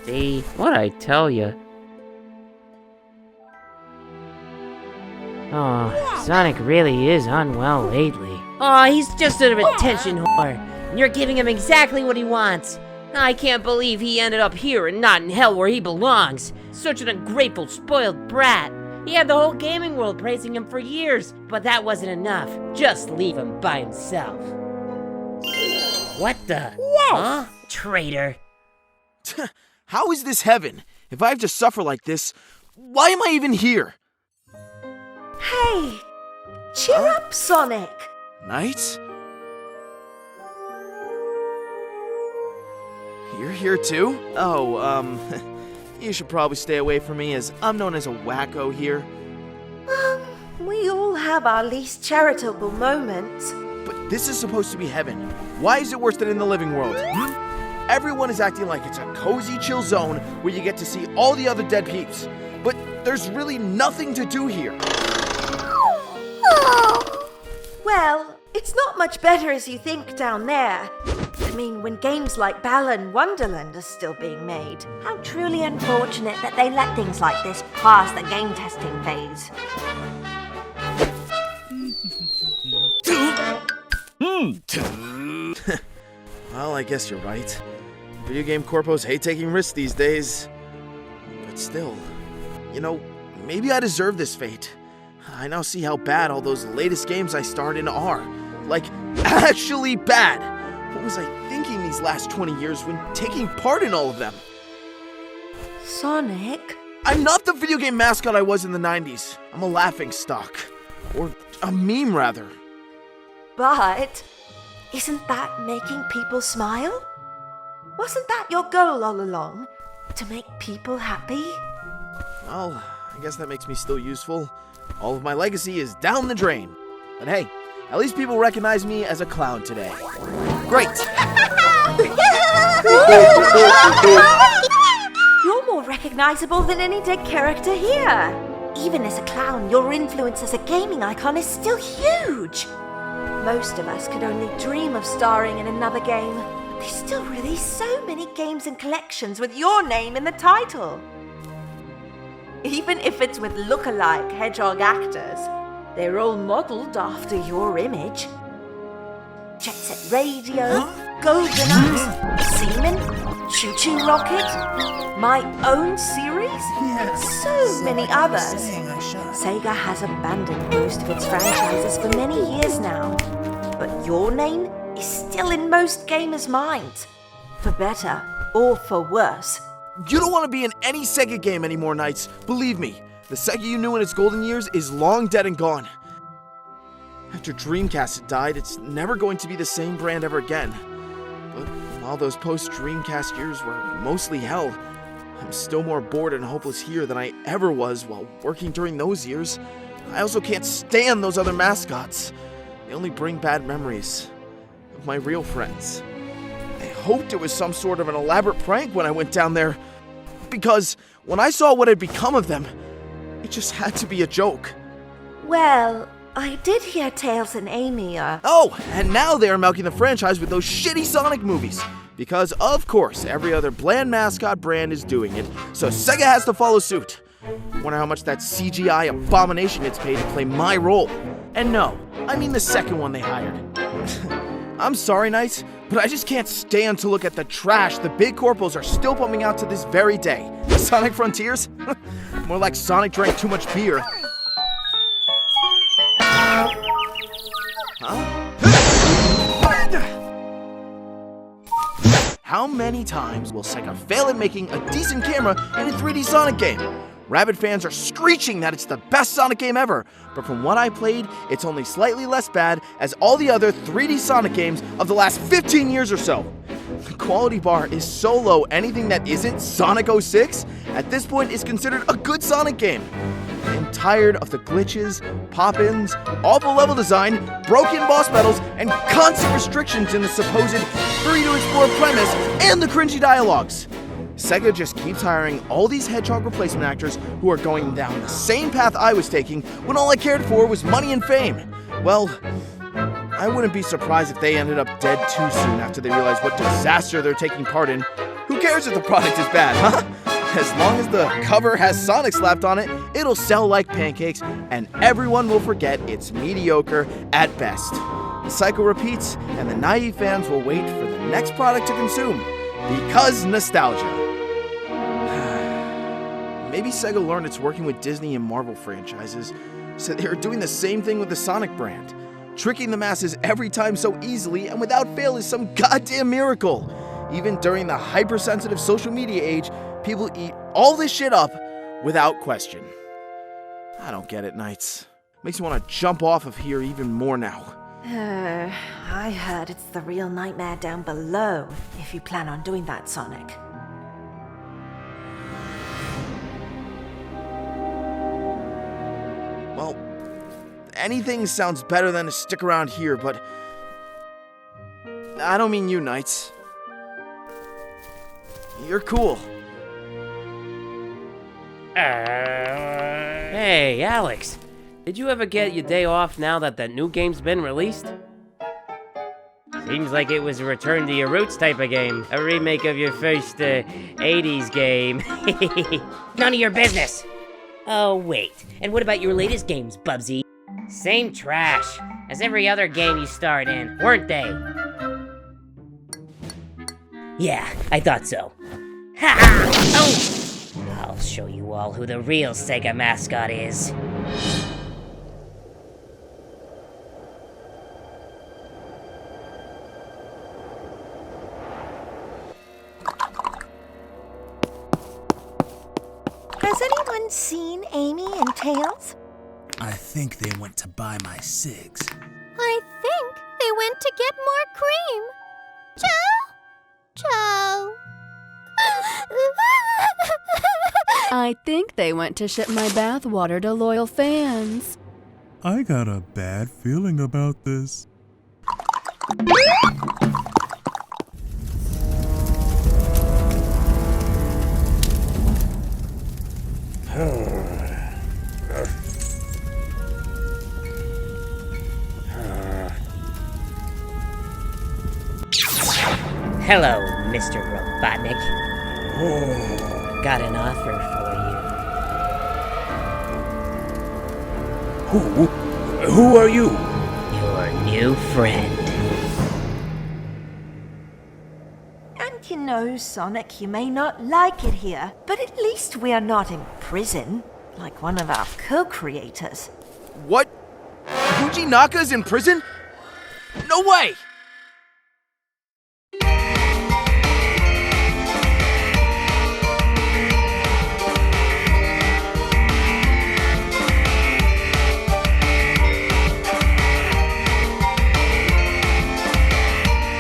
See, what'd I tell ya? Oh, Sonic really is unwell lately. Aw, he's just an attention whore. And you're giving him exactly what he wants. I can't believe he ended up here and not in hell where he belongs. Such an ungrateful, spoiled brat. He had the whole gaming world praising him for years, but that wasn't enough. Just leave him by himself. What the? Whoa! Huh? Traitor. How is this heaven? If I have to suffer like this, why am I even here? Hey! Cheer up, Sonic! Knights? You're here too? Oh, you should probably stay away from me as I'm known as a wacko here. We all have our least charitable moments. But this is supposed to be heaven. Why is it worse than in the living world? Everyone is acting like it's a cozy, chill zone where you get to see all the other dead peeps. But there's really nothing to do here. Well, it's not much better as you think down there. I mean, when games like Balan Wonderland are still being made. How truly unfortunate that they let things like this pass the game testing phase. Well, I guess you're right. Video game corpos hate taking risks these days. But still, maybe I deserve this fate. I now see how bad all those latest games I starred in are. Like, actually bad. What was I thinking these last 20 years when taking part in all of them? Sonic? I'm not the video game mascot I was in the 90s. I'm a laughingstock. Or a meme, rather. But isn't that making people smile? Wasn't that your goal all along? To make people happy? Well, I guess that makes me still useful. All of my legacy is down the drain. But hey, at least people recognize me as a clown today. Great! You're more recognizable than any dead character here. Even as a clown, your influence as a gaming icon is still huge. Most of us could only dream of starring in another game. They still release so many games and collections with your name in the title. Even if it's with look-alike hedgehog actors, they're all modeled after your image. Jet Set Radio, Golden Axe, Seaman, Choo Choo Rocket, my own series, and so many others. Sega has abandoned most of its franchises for many years now, but your name is still in most gamers' minds, for better or for worse. You don't want to be in any Sega game anymore, Knights. Believe me, the Sega you knew in its golden years is long dead and gone. After Dreamcast had died, it's never going to be the same brand ever again. But while those post-Dreamcast years were mostly hell, I'm still more bored and hopeless here than I ever was while working during those years. I also can't stand those other mascots. They only bring bad memories of my real friends. I hoped it was some sort of an elaborate prank when I went down there, because when I saw what had become of them, it just had to be a joke. Well, I did hear Tails and Amy Oh, and now they are milking the franchise with those shitty Sonic movies. Because, of course, every other bland mascot brand is doing it, so Sega has to follow suit. Wonder how much that CGI abomination gets paid to play my role. And no, I mean the second one they hired. I'm sorry, Knights, but I just can't stand to look at the trash the big corporals are still pumping out to this very day. Sonic Frontiers? More like Sonic drank too much beer. How many times will Sega fail at making a decent camera in a 3D Sonic game? Rabid fans are screeching that it's the best Sonic game ever, but from what I played, it's only slightly less bad as all the other 3D Sonic games of the last 15 years or so. The quality bar is so low, anything that isn't Sonic 06 at this point is considered a good Sonic game. I'm tired of the glitches, pop-ins, awful level design, broken boss battles, and constant restrictions in the supposed free-to-explore premise and the cringy dialogues. Sega just keeps hiring all these hedgehog replacement actors who are going down the same path I was taking when all I cared for was money and fame. Well, I wouldn't be surprised if they ended up dead too soon after they realized what disaster they're taking part in. Who cares if the product is bad, huh? As long as the cover has Sonic slapped on it, it'll sell like pancakes, and everyone will forget it's mediocre at best. The cycle repeats, and the naive fans will wait for the next product to consume, because nostalgia. Maybe Sega learned it's working with Disney and Marvel franchises, so they are doing the same thing with the Sonic brand. Tricking the masses every time so easily and without fail is some goddamn miracle. Even during the hypersensitive social media age, people eat all this shit up without question. I don't get it, Knights. Makes me want to jump off of here even more now. I heard it's the real nightmare down below, if you plan on doing that, Sonic. Well, anything sounds better than to stick around here, but I don't mean you, Knights. You're cool. Hey, Alex. Did you ever get your day off now that that new game's been released? Seems like it was a return to your roots type of game. A remake of your first 80s game. None of your business. Oh, wait. And what about your latest games, Bubsy? Same trash as every other game you starred in, weren't they? Yeah, I thought so. Ha ha! Oh! I'll show you all who the real Sega mascot is. Has anyone seen Amy and Tails? I think they went to buy my cigs. I think they went to get more cream. Joe? Joe? I think they went to ship my bathwater to loyal fans. I got a bad feeling about this. Hello, Mr. Robotnik. Got an offer for you. Who are you? Your new friend. And you know, Sonic, you may not like it here, but at least we are not in prison, like one of our co-creators. What? Fuji Naka's in prison? No way!